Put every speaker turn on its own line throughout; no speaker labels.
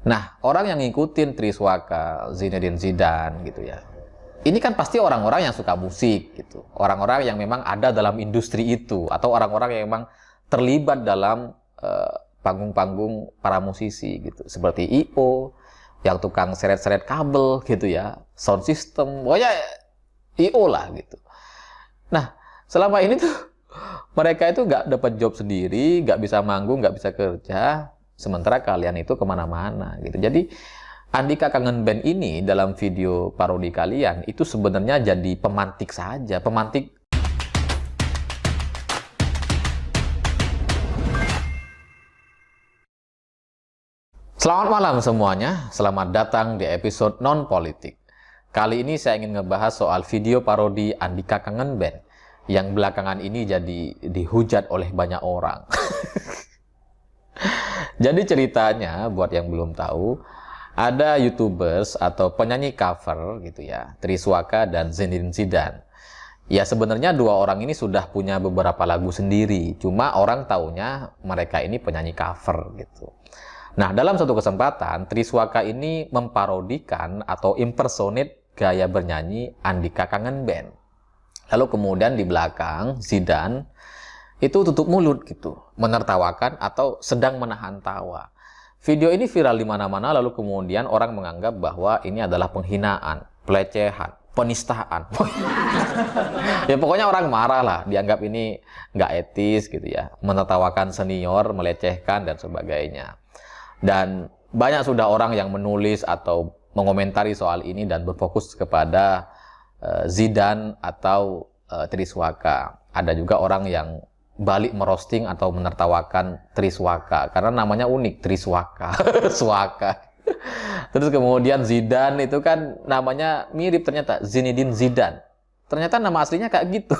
Nah, orang yang ngikutin Triswaka, Zinedine Zidane gitu ya. Ini kan pasti orang-orang yang suka musik gitu. Orang-orang yang memang ada dalam industri itu atau orang-orang yang memang terlibat dalam panggung-panggung para musisi gitu. Seperti I.O, yang tukang seret-seret kabel gitu ya, sound system, pokoknya I.O lah gitu. Nah, selama ini tuh mereka itu nggak dapat job sendiri, nggak bisa manggung, nggak bisa kerja, sementara kalian itu kemana-mana gitu. Jadi Andika Kangen Band ini dalam video parodi kalian itu sebenarnya jadi pemantik saja, pemantik. Selamat malam semuanya, selamat datang di episode Non Politik. Kali ini saya ingin ngebahas soal video parodi Andika Kangen Band yang belakangan ini jadi dihujat oleh banyak orang. Jadi ceritanya, buat yang belum tahu, ada YouTubers atau penyanyi cover gitu ya, Triswaka dan Zinedine Zidane. Ya sebenarnya dua orang ini sudah punya beberapa lagu sendiri, cuma orang taunya mereka ini penyanyi cover gitu. Nah, dalam satu kesempatan, Triswaka ini memparodikan atau impersonate gaya bernyanyi Andika Kangen Band. Lalu kemudian di belakang, Zidane itu tutup mulut gitu, menertawakan atau sedang menahan tawa. Video ini viral di mana-mana, lalu kemudian orang menganggap bahwa ini adalah penghinaan, pelecehan, penistaan. Ya pokoknya orang marah lah, dianggap ini nggak etis gitu ya, menertawakan senior, melecehkan dan sebagainya. Dan banyak sudah orang yang menulis atau mengomentari soal ini dan berfokus kepada Zidane atau Triswaka. Ada juga orang yang balik merosting atau menertawakan Triswaka karena namanya unik, Triswaka. Swaka. Terus kemudian Zidane itu kan namanya mirip ternyata, Zinedine Zidane. Ternyata nama aslinya kayak gitu.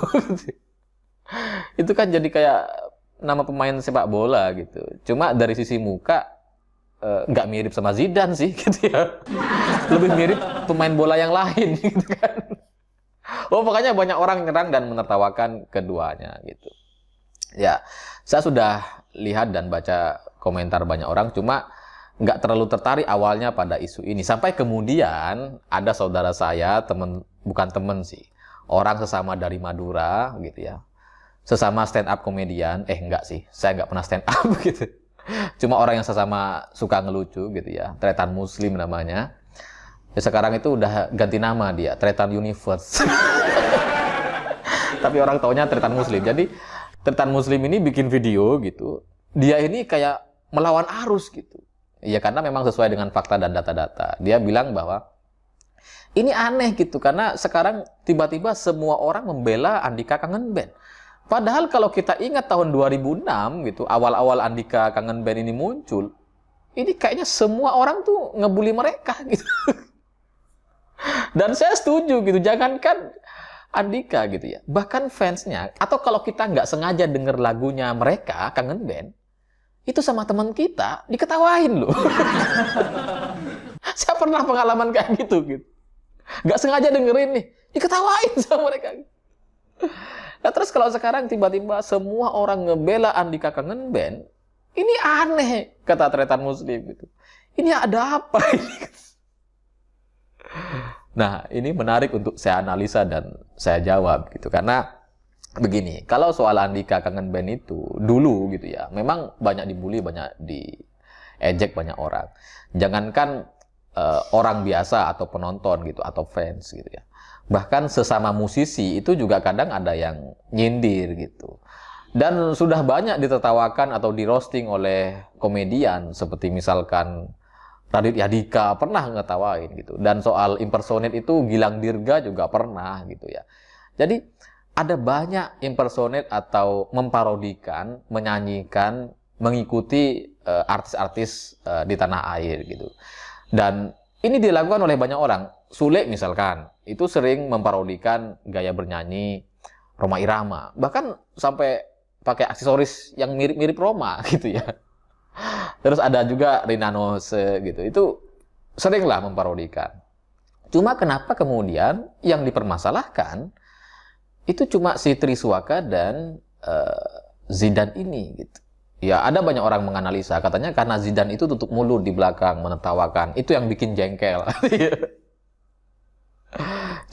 Itu kan jadi kayak nama pemain sepak bola gitu. Cuma dari sisi muka nggak mirip sama Zidane sih gitu ya. Lebih mirip pemain bola yang lain gitu kan. Oh, pokoknya banyak orang nyerang dan menertawakan keduanya gitu. Ya, saya sudah lihat dan baca komentar banyak orang, cuma nggak terlalu tertarik awalnya pada isu ini. Sampai kemudian ada saudara saya, bukan temen sih, orang sesama dari Madura gitu ya, sesama stand up komedian, enggak sih, saya nggak pernah stand up gitu. Cuma orang yang sesama suka ngelucu gitu ya, Tretan Muslim namanya. Ya, sekarang itu udah ganti nama dia, Tretan Universe. Tapi orang taunya Tretan Muslim. Jadi Tretan Muslim ini bikin video gitu, dia ini kayak melawan arus gitu. Ya karena memang sesuai dengan fakta dan data-data. Dia bilang bahwa ini aneh gitu, karena sekarang tiba-tiba semua orang membela Andika Kangen Band. Padahal kalau kita ingat tahun 2006 gitu, awal-awal Andika Kangen Band ini muncul, ini kayaknya semua orang tuh ngebully mereka gitu. Dan saya setuju gitu, jangankan Andika gitu ya, bahkan fansnya, atau kalau kita nggak sengaja denger lagunya mereka, Kangen Band, itu sama teman kita diketawain loh. Saya pernah pengalaman kayak gitu. Nggak sengaja dengerin nih, diketawain sama mereka. Nah terus kalau sekarang tiba-tiba semua orang ngebela Andika Kangen Band, ini aneh, kata Tretan Muslim gitu. Ini ada apa ini? Nah, ini menarik untuk saya analisa dan saya jawab gitu. Karena begini, kalau soal Andika Kangen Band itu dulu gitu ya, memang banyak dibully, banyak diejek banyak orang. Jangankan orang biasa atau penonton gitu atau fans gitu ya. Bahkan sesama musisi itu juga kadang ada yang nyindir gitu. Dan sudah banyak ditertawakan atau di roasting oleh komedian seperti misalkan Raditya Dika pernah ngetawain gitu. Dan soal impersonate itu Gilang Dirga juga pernah gitu ya. Jadi ada banyak impersonate atau memparodikan, menyanyikan, mengikuti artis-artis di tanah air gitu. Dan ini dilakukan oleh banyak orang. Sule misalkan, itu sering memparodikan gaya bernyanyi Rhoma Irama. Bahkan sampai pakai aksesoris yang mirip-mirip Rhoma gitu ya. Terus ada juga Rina Nose gitu, itu seringlah memparodikan. Cuma kenapa kemudian yang dipermasalahkan itu cuma si Triswaka dan Zidane ini gitu. Ya, ada banyak orang menganalisa, katanya karena Zidane itu tutup mulut di belakang, menertawakan. Itu yang bikin jengkel.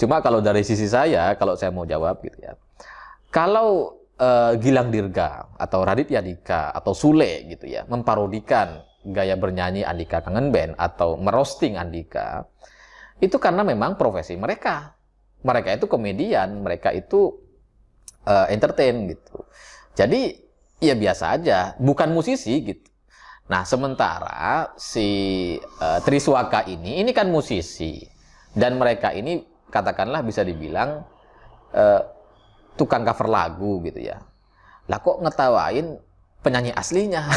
Cuma kalau dari sisi saya, kalau saya mau jawab gitu ya. Kalau Gilang Dirga atau Raditya Dika atau Sule gitu ya, memparodikan gaya bernyanyi Andika Kangen Band atau merosting Andika, itu karena memang profesi mereka. Mereka itu komedian, mereka itu entertain gitu. Jadi ya biasa aja, bukan musisi gitu. Nah, sementara si Triswaka ini kan musisi. Dan mereka ini katakanlah bisa dibilang tukang cover lagu gitu ya. Lah kok ngetawain penyanyi aslinya?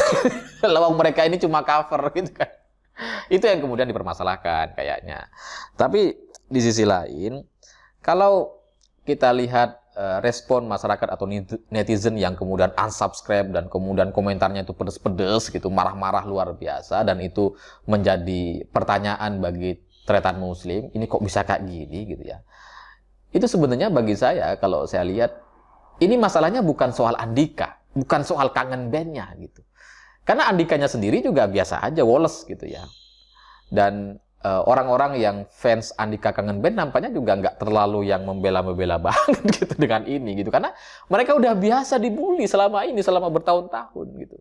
Lawang mereka ini cuma cover gitu kan. Itu yang kemudian dipermasalahkan kayaknya. Tapi di sisi lain, kalau kita lihat respon masyarakat atau netizen yang kemudian unsubscribe dan kemudian komentarnya itu pedes-pedes gitu, marah-marah luar biasa, dan itu menjadi pertanyaan bagi tretan muslim, ini kok bisa kayak gini gitu ya. Itu sebenarnya bagi saya, kalau saya lihat, ini masalahnya bukan soal Andika, bukan soal kangen bandnya gitu. Karena Andikanya sendiri juga biasa aja, woles gitu ya. Dan orang-orang yang fans Andika Kangen Band nampaknya juga nggak terlalu yang membela-membela banget gitu dengan ini gitu. Karena mereka udah biasa dibully selama ini, selama bertahun-tahun gitu.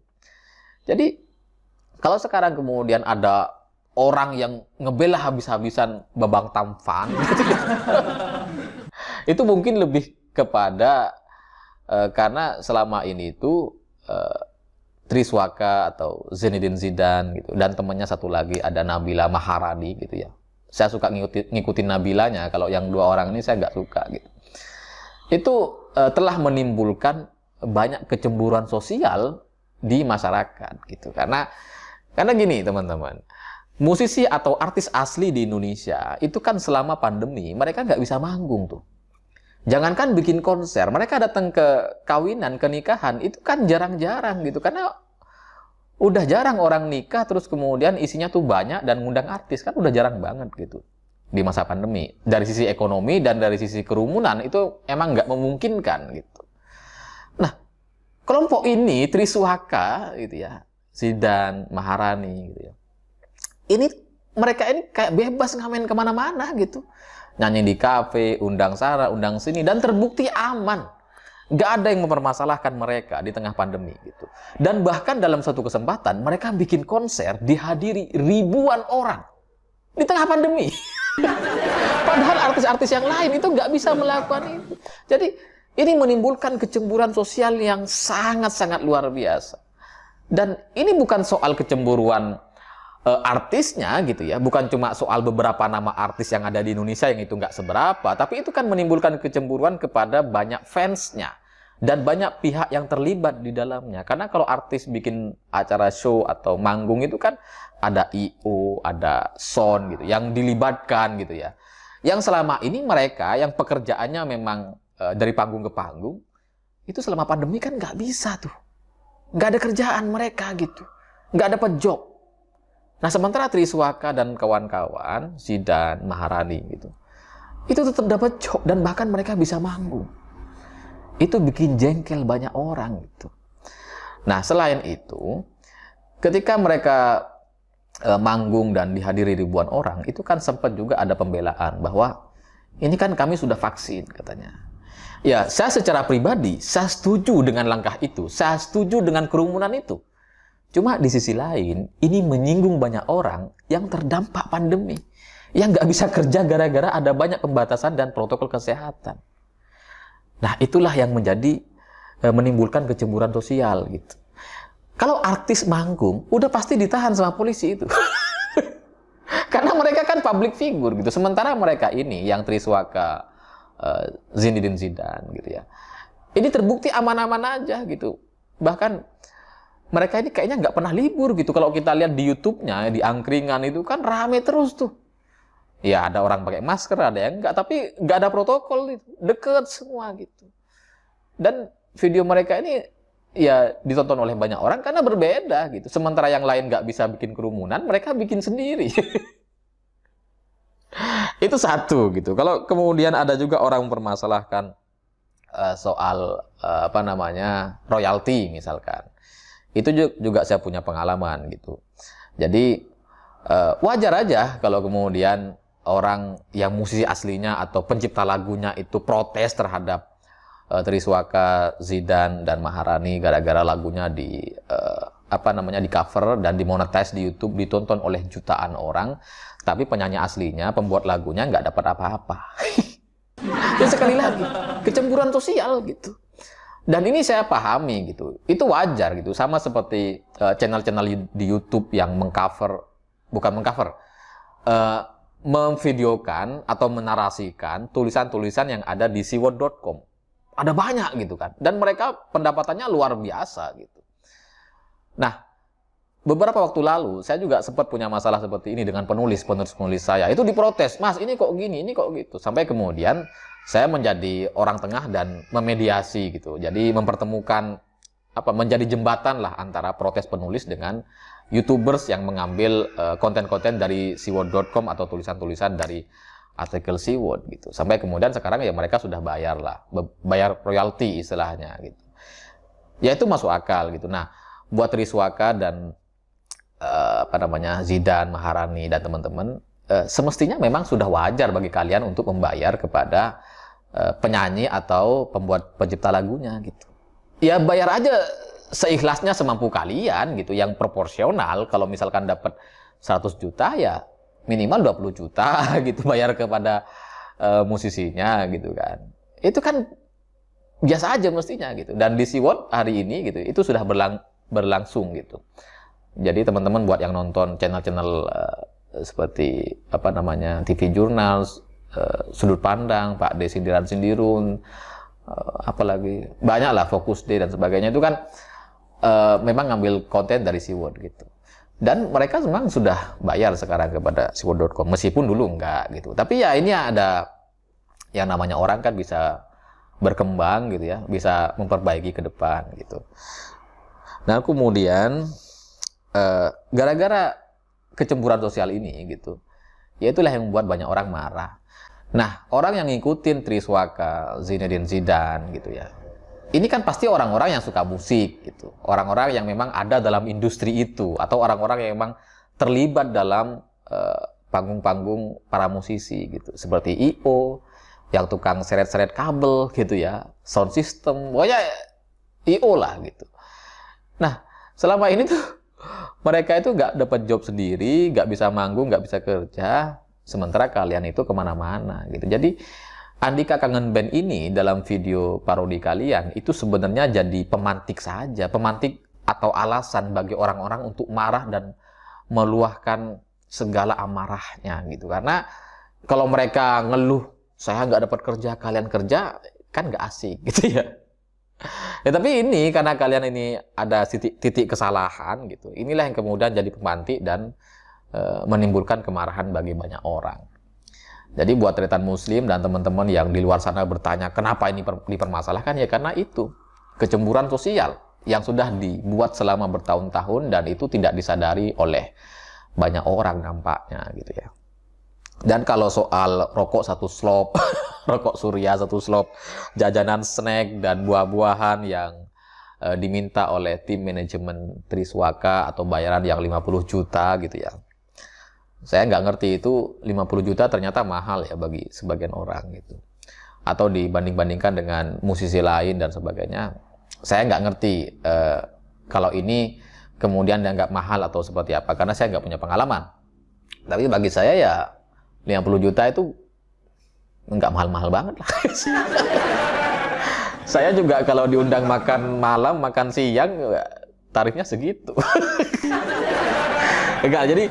Jadi, kalau sekarang kemudian ada orang yang ngebela habis-habisan Babang Tampan gitu, itu mungkin lebih kepada karena selama ini itu Triswaka atau Zinedine Zidane gitu, dan temannya satu lagi ada Nabila Maharani gitu ya. Saya suka ngikutin Nabilanya, kalau yang dua orang ini saya nggak suka gitu. Itu telah menimbulkan banyak kecemburuan sosial di masyarakat gitu. Karena gini teman-teman, musisi atau artis asli di Indonesia itu kan selama pandemi mereka nggak bisa manggung tuh. Jangankan bikin konser, mereka datang ke kawinan, ke nikahan, itu kan jarang-jarang gitu. Karena udah jarang orang nikah, terus kemudian isinya tuh banyak dan ngundang artis, kan udah jarang banget gitu di masa pandemi. Dari sisi ekonomi dan dari sisi kerumunan, itu emang nggak memungkinkan gitu. Nah, kelompok ini, Triswaka gitu ya, Zidane, Maharani gitu ya. Mereka ini kayak bebas ngamen kemana-mana gitu. Nyanyi di kafe, undang sana, undang sini, dan terbukti aman. Nggak ada yang mempermasalahkan mereka di tengah pandemi gitu. Dan bahkan dalam satu kesempatan, mereka bikin konser dihadiri ribuan orang di tengah pandemi. Padahal artis-artis yang lain itu nggak bisa melakukan itu. Jadi, ini menimbulkan kecemburuan sosial yang sangat-sangat luar biasa. Dan ini bukan soal kecemburuan artisnya gitu ya, bukan cuma soal beberapa nama artis yang ada di Indonesia yang itu nggak seberapa, tapi itu kan menimbulkan kecemburuan kepada banyak fansnya dan banyak pihak yang terlibat di dalamnya. Karena kalau artis bikin acara show atau manggung itu kan ada I.O, ada sound gitu yang dilibatkan gitu ya. Yang selama ini mereka yang pekerjaannya memang dari panggung ke panggung, itu selama pandemi kan nggak bisa tuh, nggak ada kerjaan mereka gitu, nggak dapat job. Nah, sementara Triswaka dan kawan-kawan, Zidane, Maharani gitu, itu tetap dapat job dan bahkan mereka bisa manggung. Itu bikin jengkel banyak orang gitu. Nah, selain itu, ketika mereka manggung dan dihadiri ribuan orang, itu kan sempat juga ada pembelaan bahwa ini kan kami sudah vaksin katanya. Ya, saya secara pribadi, saya setuju dengan langkah itu, saya setuju dengan kerumunan itu. Cuma di sisi lain, ini menyinggung banyak orang yang terdampak pandemi. Yang nggak bisa kerja gara-gara ada banyak pembatasan dan protokol kesehatan. Nah, itulah yang menimbulkan kecemburuan sosial gitu. Kalau artis manggung, udah pasti ditahan sama polisi itu. Karena mereka kan public figure gitu. Sementara mereka ini, yang Triswaka, Zinedine Zidane gitu ya. Ini terbukti aman-aman aja gitu. Bahkan mereka ini kayaknya nggak pernah libur gitu. Kalau kita lihat di YouTube-nya, di angkringan itu kan rame terus tuh. Ya ada orang pakai masker, ada yang nggak. Tapi nggak ada protokol, deket semua gitu. Dan video mereka ini ya ditonton oleh banyak orang karena berbeda gitu. Sementara yang lain nggak bisa bikin kerumunan, mereka bikin sendiri. Itu satu gitu. Kalau kemudian ada juga orang mempermasalahkan soal royalti misalkan. Itu juga saya punya pengalaman gitu. Jadi wajar aja kalau kemudian orang yang musisi aslinya atau pencipta lagunya itu protes terhadap Triswaka, Zidan, dan Maharani gara-gara lagunya di cover dan dimonetize di YouTube, ditonton oleh jutaan orang, tapi penyanyi aslinya, pembuat lagunya nggak dapat apa-apa. Ya sekali lagi, kecemburuan sosial gitu. Dan ini saya pahami gitu. Itu wajar gitu. Sama seperti channel-channel di YouTube yang memvideokan atau menarasikan tulisan-tulisan yang ada di siwot.com. Ada banyak gitu kan. Dan mereka pendapatannya luar biasa gitu. Nah, beberapa waktu lalu saya juga sempat punya masalah seperti ini dengan penulis saya. Itu diprotes, "Mas, ini kok gini, ini kok gitu." Sampai kemudian saya menjadi orang tengah dan memediasi gitu. Jadi mempertemukan menjadi jembatan lah antara protes penulis dengan YouTubers yang mengambil konten-konten dari siwot.com atau tulisan-tulisan dari artikel Siwot gitu. Sampai kemudian sekarang ya mereka sudah bayar royalti istilahnya gitu. Ya itu masuk akal gitu. Nah, buat Triswaka dan Zidan, Maharani dan teman-teman, semestinya memang sudah wajar bagi kalian untuk membayar kepada penyanyi atau pencipta lagunya gitu. Ya bayar aja seikhlasnya semampu kalian gitu, yang proporsional. Kalau misalkan dapat 100 juta ya minimal 20 juta gitu bayar kepada musisinya gitu kan. Itu kan biasa aja mestinya gitu. Dan di Siwot hari ini gitu, itu sudah berlangsung gitu. Jadi teman-teman buat yang nonton channel-channel seperti TV Jurnal, Sudut Pandang, Pak D Sindiran-Sindirun, apalagi banyak lah, Fokus D dan sebagainya, itu kan memang ngambil konten dari Siwot gitu. Dan mereka memang sudah bayar sekarang kepada siwot.com, meskipun dulu enggak gitu. Tapi ya ini ada yang namanya orang kan bisa berkembang gitu ya, bisa memperbaiki ke depan gitu. Nah kemudian gara-gara kecemburuan sosial ini gitu, ya itulah yang membuat banyak orang marah. Nah, orang yang ngikutin Triswaka, Zinedine Zidane gitu ya, ini kan pasti orang-orang yang suka musik gitu, orang-orang yang memang ada dalam industri itu, atau orang-orang yang memang terlibat dalam panggung-panggung para musisi gitu, seperti I.O, yang tukang seret-seret kabel gitu ya, sound system, pokoknya I.O lah gitu. Nah, selama ini tuh mereka itu nggak dapat job sendiri, nggak bisa manggung, nggak bisa kerja, sementara kalian itu kemana-mana gitu. Jadi Andika Kangen Band ini dalam video parodi kalian itu sebenarnya jadi pemantik saja, pemantik atau alasan bagi orang-orang untuk marah dan meluahkan segala amarahnya gitu. Karena kalau mereka ngeluh, saya nggak dapat kerja, kalian kerja, kan nggak asik gitu ya. Ya tapi ini karena kalian ini ada titik kesalahan gitu. Inilah yang kemudian jadi pemantik dan menimbulkan kemarahan bagi banyak orang. Jadi buat rekan muslim dan teman-teman yang di luar sana bertanya kenapa ini dipermasalahkan, ya karena itu kecemburuan sosial yang sudah dibuat selama bertahun-tahun dan itu tidak disadari oleh banyak orang nampaknya gitu ya. Dan kalau soal rokok satu slop, rokok Surya satu slop, jajanan snack dan buah-buahan yang diminta oleh tim manajemen Triswaka atau bayaran yang 50 juta gitu ya. Saya nggak ngerti itu 50 juta ternyata mahal ya bagi sebagian orang gitu. Atau dibanding-bandingkan dengan musisi lain dan sebagainya. Saya nggak ngerti kalau ini kemudian dianggap mahal atau seperti apa. Karena saya nggak punya pengalaman. Tapi bagi saya ya 50 juta itu nggak mahal-mahal banget lah. Saya juga kalau diundang makan malam, makan siang, tarifnya segitu. Enggak, jadi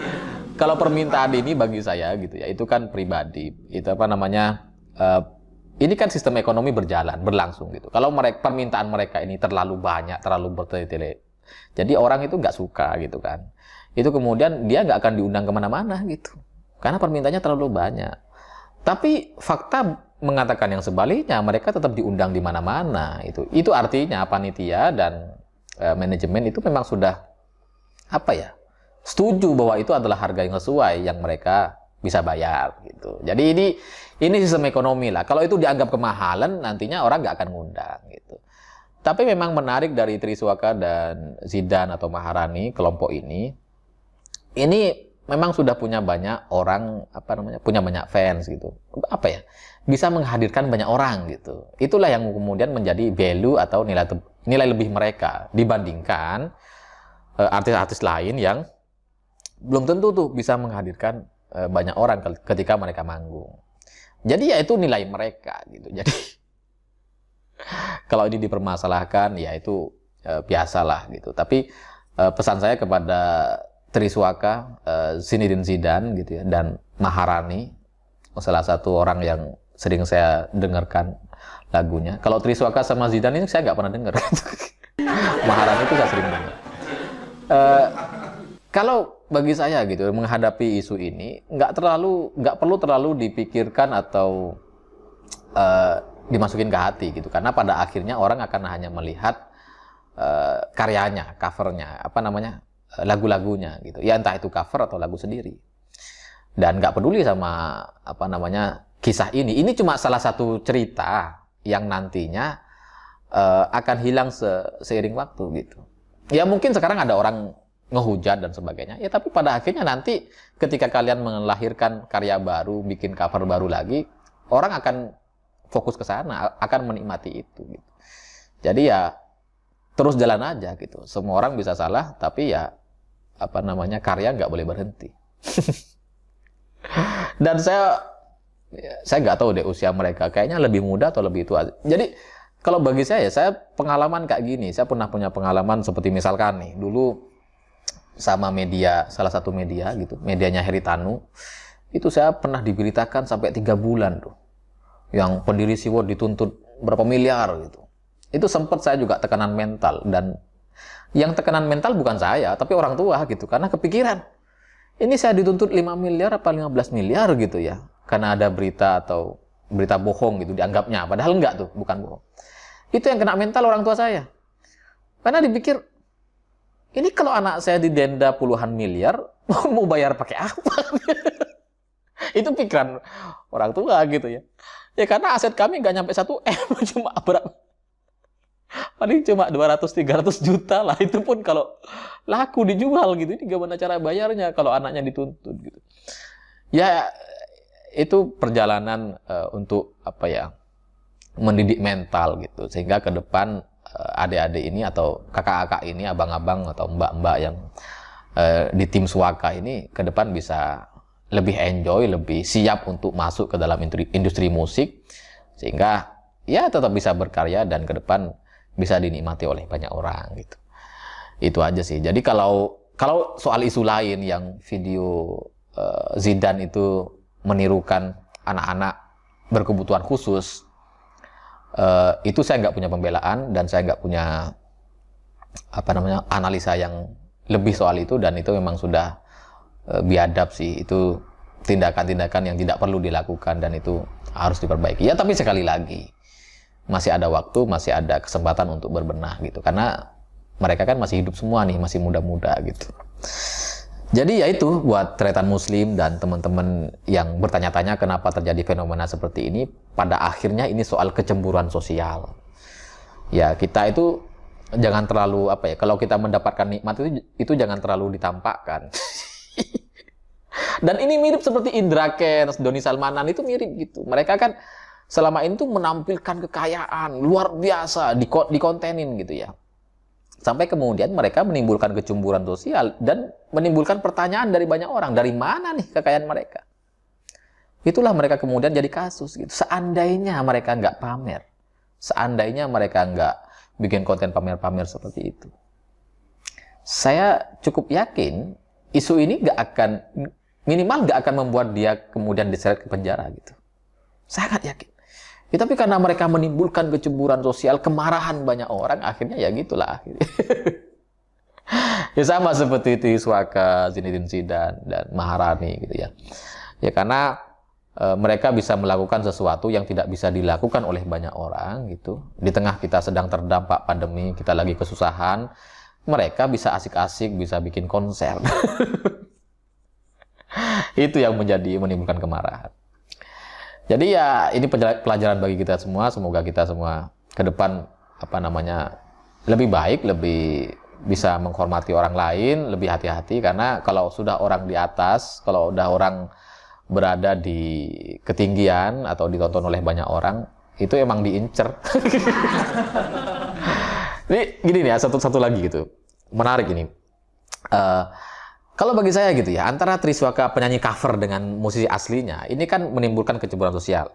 kalau permintaan ini bagi saya gitu ya, itu kan pribadi. Itu ini kan sistem ekonomi berlangsung gitu. Kalau permintaan mereka ini terlalu banyak, terlalu bertele-tele, jadi orang itu nggak suka gitu kan. Itu kemudian dia nggak akan diundang kemana-mana gitu. Karena permintaannya terlalu banyak. Tapi fakta mengatakan yang sebaliknya, mereka tetap diundang di mana-mana. Itu artinya panitia dan manajemen itu memang sudah setuju bahwa itu adalah harga yang sesuai yang mereka bisa bayar gitu. Jadi ini sistem ekonomi lah. Kalau itu dianggap kemahalan, nantinya orang nggak akan ngundang gitu. Tapi memang menarik dari Triswaka dan Zidane atau Maharani, kelompok ini memang sudah punya banyak orang, punya banyak fans gitu. Apa ya? Bisa menghadirkan banyak orang gitu. Itulah yang kemudian menjadi value atau nilai lebih mereka dibandingkan artis-artis lain yang belum tentu tuh bisa menghadirkan banyak orang ketika mereka manggung. Jadi ya itu nilai mereka gitu. Jadi kalau ini dipermasalahkan ya itu biasalah gitu. Tapi pesan saya kepada Triswaka, Zinedine Zidane gitu ya, dan Maharani, salah satu orang yang sering saya dengarkan lagunya. Kalau Triswaka sama Zidane ini saya nggak pernah dengar. Maharani itu saya sering dengar. Kalau bagi saya gitu menghadapi isu ini nggak perlu terlalu dipikirkan atau dimasukin ke hati gitu, karena pada akhirnya orang akan hanya melihat karyanya, covernya, lagu-lagunya gitu ya, entah itu cover atau lagu sendiri, dan nggak peduli sama kisah ini cuma salah satu cerita yang nantinya akan hilang seiring waktu gitu ya. Mungkin sekarang ada orang ngehujat dan sebagainya ya, tapi pada akhirnya nanti ketika kalian melahirkan karya baru, bikin cover baru lagi, orang akan fokus ke sana, akan menikmati itu gitu. Jadi ya terus jalan aja gitu. Semua orang bisa salah, tapi ya karya nggak boleh berhenti. Dan saya nggak tahu deh usia mereka, kayaknya lebih muda atau lebih tua. Jadi kalau bagi saya pengalaman kayak gini, saya pernah punya pengalaman seperti misalkan nih, dulu sama salah satu media gitu, medianya Heritanu, itu saya pernah diberitakan sampai 3 bulan tuh, yang pendiri SeaWorld dituntut berapa miliar gitu. Itu sempat saya juga tekanan mental, dan yang tekanan mental bukan saya, tapi orang tua gitu, karena kepikiran, ini saya dituntut 5 miliar apa 15 miliar gitu ya, karena ada berita atau berita bohong gitu dianggapnya, padahal enggak tuh, bukan bohong. Itu yang kena mental orang tua saya, karena dipikir, ini kalau anak saya didenda puluhan miliar, mau bayar pakai apa? Itu pikiran orang tua gitu ya. Ya karena aset kami nggak nyampe 1 M, cuma berapa? Paling cuma 200-300 juta lah. Itu pun kalau laku dijual gitu. Ini gimana cara bayarnya kalau anaknya dituntut gitu. Ya itu perjalanan untuk mendidik mental gitu. Sehingga ke depan adik-adik ini atau kakak-kakak ini, abang-abang atau mbak-mbak yang di tim Swaka ini ke depan bisa lebih enjoy, lebih siap untuk masuk ke dalam industri musik, sehingga ya tetap bisa berkarya dan ke depan bisa dinikmati oleh banyak orang gitu. Itu aja sih. Jadi kalau soal isu lain yang video Zidane itu menirukan anak-anak berkebutuhan khusus, itu saya nggak punya pembelaan dan saya nggak punya analisa yang lebih soal itu, dan itu memang sudah biadab sih. Itu tindakan-tindakan yang tidak perlu dilakukan dan itu harus diperbaiki ya. Tapi sekali lagi masih ada waktu, masih ada kesempatan untuk berbenah gitu, karena mereka kan masih hidup semua nih, masih muda-muda gitu. Jadi ya itu buat Tretan Muslim dan teman-teman yang bertanya-tanya kenapa terjadi fenomena seperti ini. Pada akhirnya ini soal kecemburuan sosial. Ya kita itu jangan terlalu kalau kita mendapatkan nikmat itu jangan terlalu ditampakkan. Dan ini mirip seperti Indra Kents, Doni Salmanan, itu mirip gitu. Mereka kan selama ini tuh menampilkan kekayaan luar biasa, dikontenin gitu ya. Sampai kemudian mereka menimbulkan kecemburuan sosial dan menimbulkan pertanyaan dari banyak orang, dari mana nih kekayaan mereka? Itulah mereka kemudian jadi kasus gitu. Seandainya mereka nggak pamer, seandainya mereka nggak bikin konten pamer-pamer seperti itu, saya cukup yakin isu ini minimal nggak akan membuat dia kemudian diseret ke penjara gitu. Sangat yakin. Ya, tapi karena mereka menimbulkan kecemburuan sosial, kemarahan banyak orang, akhirnya ya gitulah. Ya sama seperti Triswaka, Zinedine Zidane, dan Maharani gitu ya. Ya karena mereka bisa melakukan sesuatu yang tidak bisa dilakukan oleh banyak orang gitu. Di tengah kita sedang terdampak pandemi, kita lagi kesusahan, mereka bisa asik-asik, bisa bikin konser. Itu yang menimbulkan kemarahan. Jadi ya ini pelajaran bagi kita semua. Semoga kita semua ke depan apa namanya, lebih baik, lebih bisa menghormati orang lain, lebih hati-hati, karena kalau sudah orang di atas, kalau udah orang berada di ketinggian atau ditonton oleh banyak orang, itu emang diincer. Ini gini nih ya, satu lagi gitu, menarik ini. Kalau bagi saya gitu ya, antara Triswaka penyanyi cover dengan musisi aslinya, ini kan menimbulkan kecemburuan sosial.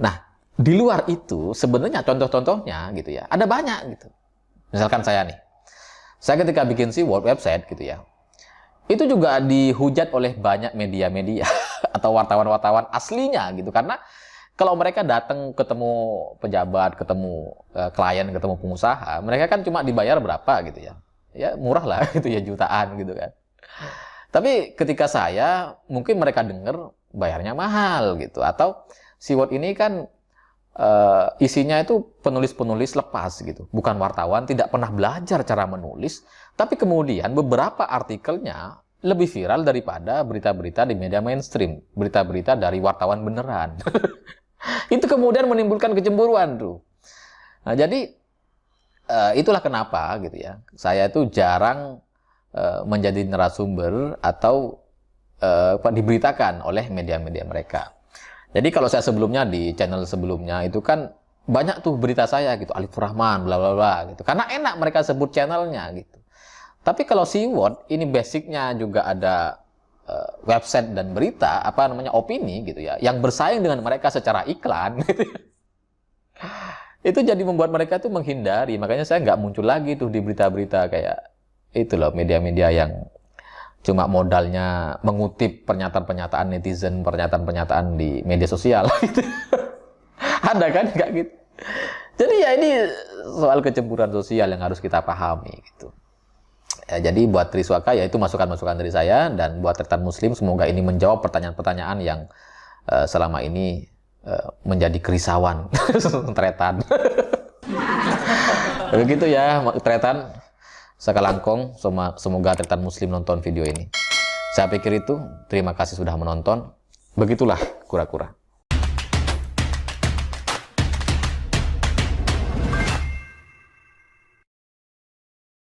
Nah, di luar itu sebenarnya contoh-contohnya gitu ya, ada banyak gitu. Misalkan saya nih, saya ketika bikin SeaWorld website gitu ya, itu juga dihujat oleh banyak media-media atau wartawan-wartawan aslinya gitu, karena kalau mereka datang ketemu pejabat, ketemu klien, ketemu pengusaha, mereka kan cuma dibayar berapa gitu ya. Ya murah lah gitu ya, jutaan gitu kan. Tapi ketika saya, mungkin mereka dengar bayarnya mahal gitu. Atau SeaWorld ini kan isinya itu penulis-penulis lepas gitu. Bukan wartawan, tidak pernah belajar cara menulis. Tapi kemudian beberapa artikelnya lebih viral daripada berita-berita di media mainstream. Berita-berita dari wartawan beneran. Itu kemudian menimbulkan kecemburuan tuh. Nah, jadi itulah kenapa gitu ya, saya itu jarang menjadi narasumber atau diberitakan oleh media-media mereka. Jadi kalau saya sebelumnya di channel sebelumnya itu kan banyak tuh berita saya gitu, Alif Rahman bla bla bla gitu. Karena enak mereka sebut channelnya gitu. Tapi kalau SeaWorld ini basicnya juga ada website dan berita, apa namanya, opini gitu ya, yang bersaing dengan mereka secara iklan gitu ya. Itu jadi membuat mereka tuh menghindari. Makanya saya nggak muncul lagi tuh di berita-berita kayak itu loh, media-media yang cuma modalnya mengutip pernyataan-pernyataan netizen, pernyataan-pernyataan di media sosial gitu. Ada kan nggak gitu. Jadi ya ini soal kecemburuan sosial yang harus kita pahami gitu. Ya, jadi buat Triswaka ya itu masukan-masukan dari saya, dan buat Tretan Muslim semoga ini menjawab pertanyaan-pertanyaan yang selama ini menjadi kerisauan Tretan. Begitu ya Tretan, Sakalangkong, semoga Tretan Muslim nonton video ini. Saya pikir itu, terima kasih sudah menonton. Begitulah kura-kura.